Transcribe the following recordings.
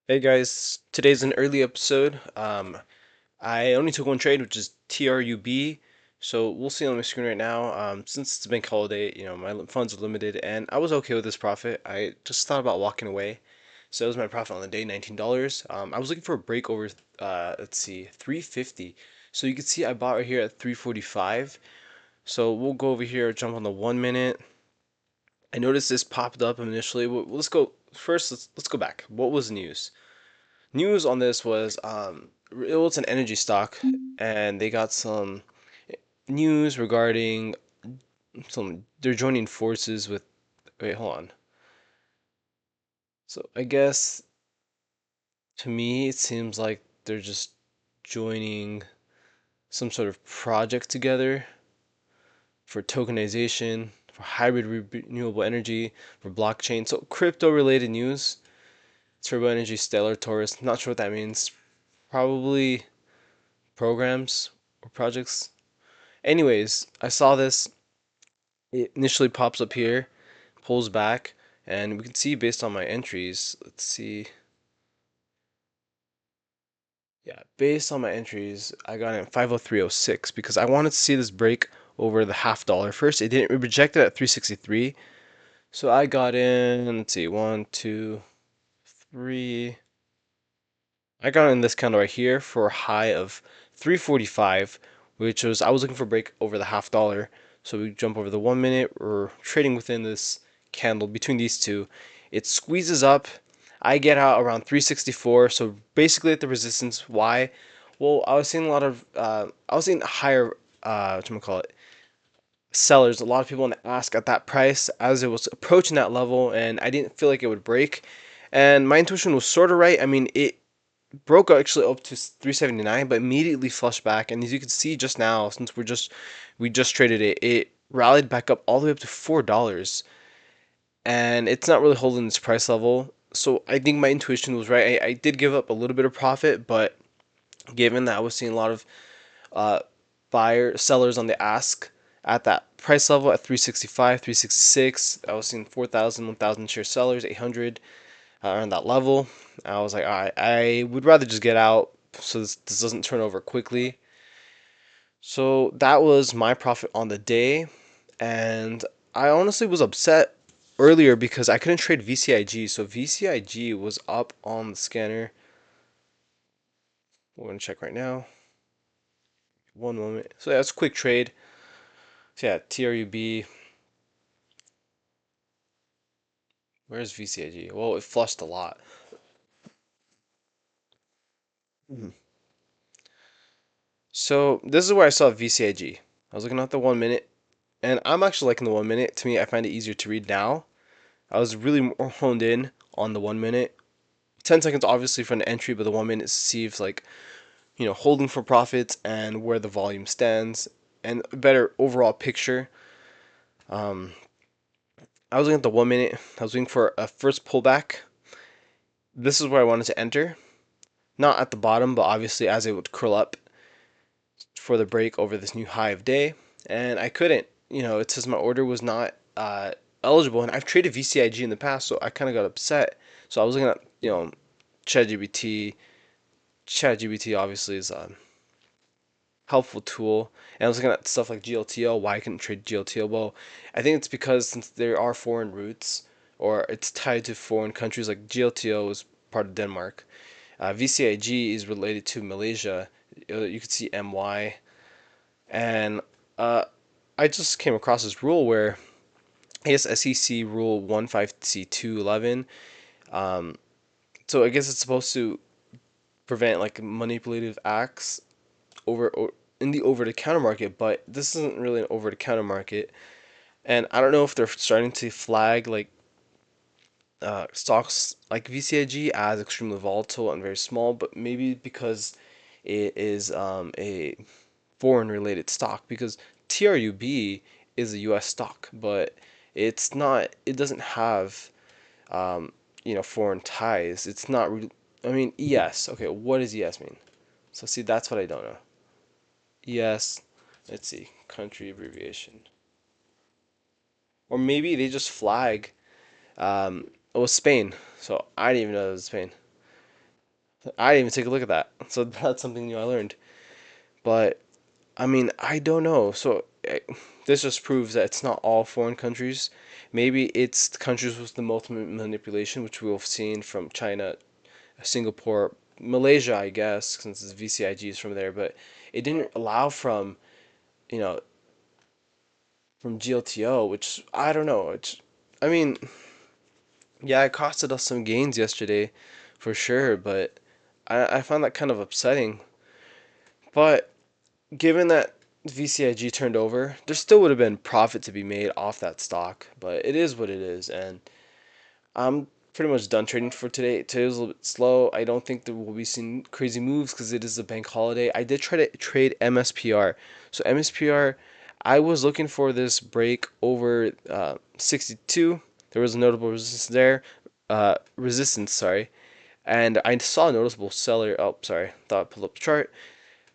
Hey guys, today's an early episode. I only took one trade, which is TRUB. So we'll see on my screen right now. Since it's a bank holiday, my funds are limited, and I was okay with this profit. I just thought about walking away. So it was my profit on the day, $19. I was looking for a break over, let's see, 350. So you can see I bought right here at 345. So we'll go over here, jump on the 1 minute. I noticed this popped up initially. Let's go first. Let's go back. What was news? News on this was it was an energy stock, and they got some news regarding some they're joining forces with. Wait, hold on. So I guess to me it seems like they're just joining some sort of project together for tokenization, for hybrid renewable energy, for blockchain. So crypto related news. Turbo Energy Stellar Taurus. Not sure what that means. Probably programs or projects. Anyways, I saw this. It initially pops up here, pulls back, and we can see based on my entries. Let's see. Yeah, based on my entries, I got in 503.06 because I wanted to see this break over the $0.50 first. It rejected at 363. So I got in, let's see, one, two, three. I got in this candle right here for a high of 345, which was I was looking for a break over the $0.50. So we jump over the 1 minute. We're trading within this candle between these two. It squeezes up. I get out around 364. So basically at the resistance. Why? Well, I was seeing a lot of I was seeing higher what you call it sellers. A lot of people want to ask at that price as it was approaching that level, and I didn't feel like it would break. And my intuition was sort of right. I mean, it broke actually up to 379 but immediately flushed back, and as you can see just now, since we just traded it, it rallied back up all the way up to $4, and it's not really holding this price level. So I think my intuition was right. I did give up a little bit of profit, but given that I was seeing a lot of uh, sellers on the ask at that price level at 365, 366, I was seeing 4,000, 1,000 share sellers, 800 around that level. I was like, all right, I would rather just get out so this doesn't turn over quickly. So that was my profit on the day. And I honestly was upset earlier because I couldn't trade VCIG. So VCIG was up on the scanner. We're going to check right now. One moment. So yeah, it's a quick trade. So yeah, TRUB. Where's VCIG? Well, it flushed a lot. Mhm. So this is where I saw VCIG. I was looking at the 1 minute. And I'm actually liking the 1 minute. To me, I find it easier to read now. I was really more honed in on the 1 minute. 10 seconds, obviously, for an entry, but the 1 minute sees like, holding for profits and where the volume stands and a better overall picture. Um, I was looking at the 1 minute. I was waiting for a first pullback. This is where I wanted to enter. Not at the bottom, but obviously as it would curl up for the break over this new high of day. And I couldn't. It says my order was not eligible, and I've traded VCIG in the past, so I kind of got upset. So I was looking at ChatGPT. ChatGPT obviously is a helpful tool, and I was looking at stuff like GLTO. Why I couldn't trade GLTO? Well, I think it's because since there are foreign routes or it's tied to foreign countries, like GLTO is part of Denmark. VCIG is related to Malaysia. You could see MY, and uh, I just came across this rule where I guess SEC rule 15C211. Um, so I guess it's supposed to prevent like manipulative acts over or in the over the counter market, but this isn't really an over the counter market. And I don't know if they're starting to flag like stocks like VCIG as extremely volatile and very small, but maybe because it is a foreign related stock, because TRUB is a US stock, but it's not, it doesn't have um, foreign ties. It's not I mean, ES. Okay, what does ES mean? So see, that's what I don't know. ES, let's see, country abbreviation. Or maybe they just flag, it was Spain. So I didn't even know it was Spain. I didn't even take a look at that. So that's something new I learned. But I mean, I don't know. So this just proves that it's not all foreign countries. Maybe it's the countries with the multiple manipulation, which we've seen from China, Singapore, Malaysia, I guess, since it's VCIG is from there. But it didn't allow from, you know, from GLTO, which I don't know. I mean, yeah, it costed us some gains yesterday, for sure. But I found that kind of upsetting. But given that VCIG turned over, there still would have been profit to be made off that stock, but it is what it is, and I'm pretty much done trading for today. Today was a little bit slow. I don't think there will be some crazy moves because it is a bank holiday. I did try to trade MSPR. So MSPR, I was looking for this break over 62. There was a notable resistance there, sorry, and I saw a noticeable seller. Oh, sorry, thought I pulled up the chart.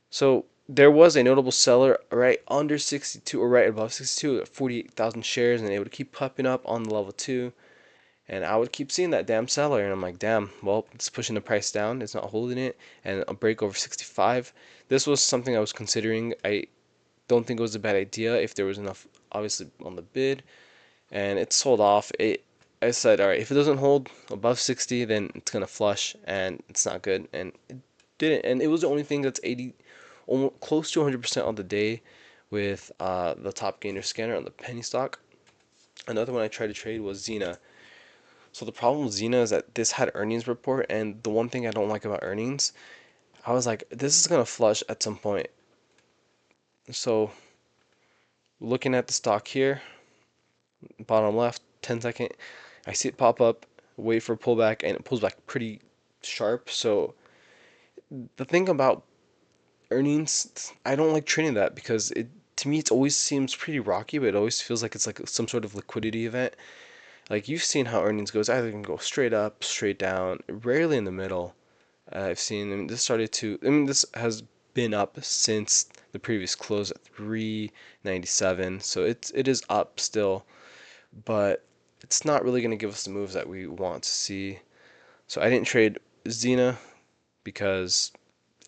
So there was a notable seller right under 62 or right above 62 at 48,000 shares, and it would keep popping up on the level 2. And I would keep seeing that damn seller, and I'm like, damn, well, it's pushing the price down, it's not holding it, and a break over 65. This was something I was considering. I don't think it was a bad idea if there was enough, obviously, on the bid, and it sold off. I said, all right, if it doesn't hold above 60, then it's gonna flush, and it's not good, and it didn't. And it was the only thing that's 80, almost close to 100% on the day, with the top gainer scanner on the penny stock. Another one I tried to trade was ZENA. So the problem with ZENA is that this had earnings report, and the one thing I don't like about earnings, I was like, this is gonna flush at some point. So looking at the stock here, bottom left, 10-second, I see it pop up, wait for a pullback, and it pulls back pretty sharp. So the thing about earnings, I don't like trading that because it to me it always seems pretty rocky, but it always feels like it's like some sort of liquidity event. Like you've seen how earnings goes, either can go straight up, straight down, rarely in the middle. I've seen, and this started to, I mean, this has been up since the previous close at 397, so it is up still, but it's not really going to give us the moves that we want to see. So I didn't trade ZENA because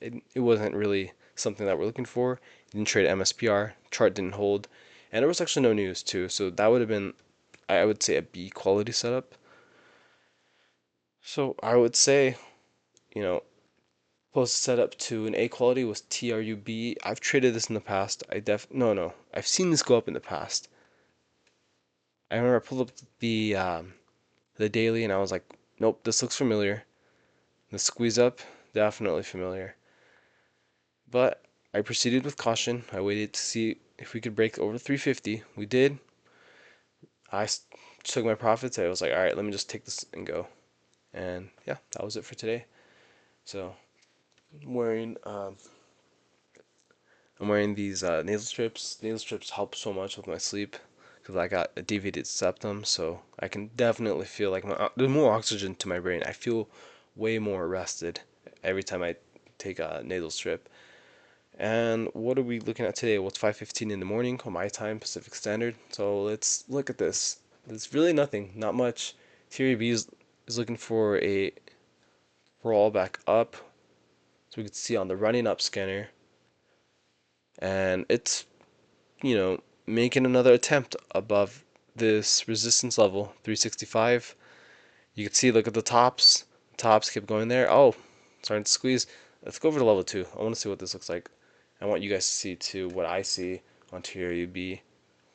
it wasn't really something that we're looking for. Didn't trade MSPR, chart didn't hold, and there was actually no news too, so that would have been, I would say, a B quality setup. So I would say, you know, close setup to an A quality was TRUB. I've traded this in the past. No, I've seen this go up in the past. I remember I pulled up the daily and I was like, nope, this looks familiar. The squeeze up, definitely familiar. But I proceeded with caution. I waited to see if we could break over 350. We did. I took my profits. I was like, all right, let me just take this and go. And yeah, that was it for today. So I'm wearing these nasal strips. Nasal strips help so much with my sleep because I got a deviated septum, so I can definitely feel like there's more oxygen to my brain. I feel way more rested every time I take a nasal strip. And what are we looking at today? Well, it's 5:15 in the morning on my time, Pacific Standard. So let's look at this. It's really nothing, not much. TURB is looking for a roll back up, so we can see on the running up scanner, and it's making another attempt above this resistance level, 365. You can see, look at the tops. Tops keep going there. Oh, starting to squeeze. Let's go over to level 2. I want to see what this looks like. I want you guys to see too what I see on tier UB.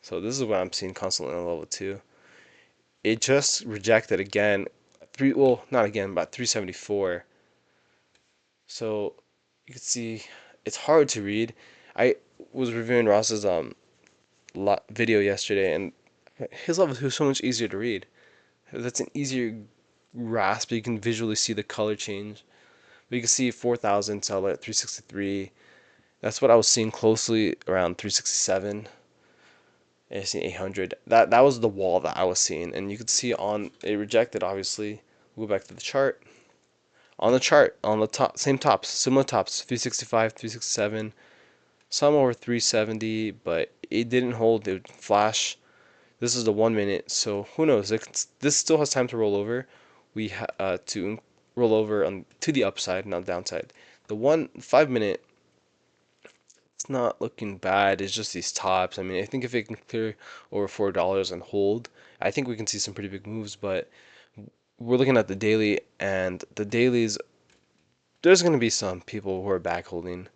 So this is what I'm seeing constantly on level 2. It just rejected again. Well, not again, but 374. So you can see it's hard to read. I was reviewing Ross's video yesterday, and his level 2 is so much easier to read. That's an easier grasp. You can visually see the color change. But you can see 4,000 sell at 363. That's what I was seeing closely around 367. And I see 800. That was the wall that I was seeing, and you could see on it rejected. Obviously, we'll go back to the chart. On the chart, on the top, same tops, similar tops, 365, 367. Some over 370, but it didn't hold. It would flash. This is the 1 minute, so who knows? This still has time to roll over. We to roll over on to the upside, not downside. The 5 minute, it's not looking bad. It's just these tops. I mean, I think if it can clear over $4 and hold, I think we can see some pretty big moves. But we're looking at the daily, and the dailies, there's going to be some people who are back holding.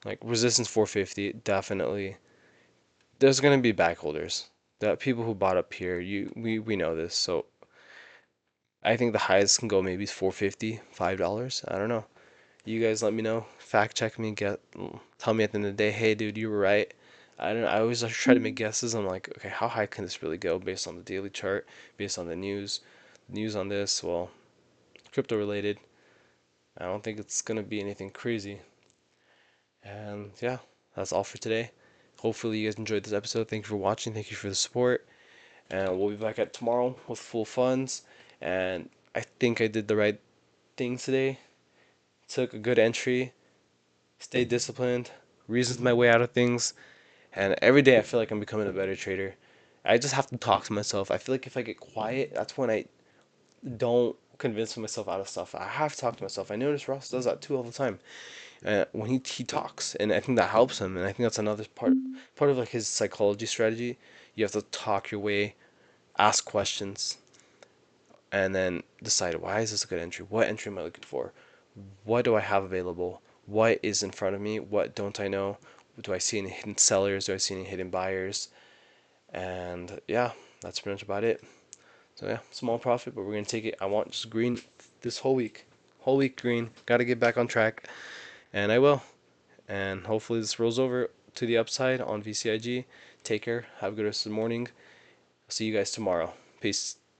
Like resistance 450, definitely. There's going to be back holders. That people who bought up here, we know this. So I think the highest can go maybe 450, $5. I don't know. You guys let me know. Fact check me. Tell me at the end of the day, hey dude, you were right. I don't know. I always try to make guesses. I'm like, okay, how high can this really go based on the daily chart, based on the news on this? Well, crypto related. I don't think it's gonna be anything crazy. And yeah, that's all for today. Hopefully you guys enjoyed this episode. Thank you for watching. Thank you for the support. And we'll be back at tomorrow with full funds. And I think I did the right thing today. Took a good entry, stayed disciplined, reasoned my way out of things, and every day I feel like I'm becoming a better trader. I just have to talk to myself. I feel like if I get quiet, that's when I don't convince myself out of stuff. I have to talk to myself. I notice Ross does that too all the time. When he talks, and I think that helps him. And I think that's another part of like his psychology strategy. You have to talk your way, ask questions, and then decide, why is this a good entry? What entry am I looking for? What do I have available? What is in front of me? What don't I know? Do I see any hidden sellers? Do I see any hidden buyers? And yeah, that's pretty much about it. So yeah, small profit, but we're gonna take it. I want just green this whole week green. Got to get back on track, and I will. And hopefully this rolls over to the upside on VCIG. Take care. Have a good rest of the morning. See you guys tomorrow. Peace.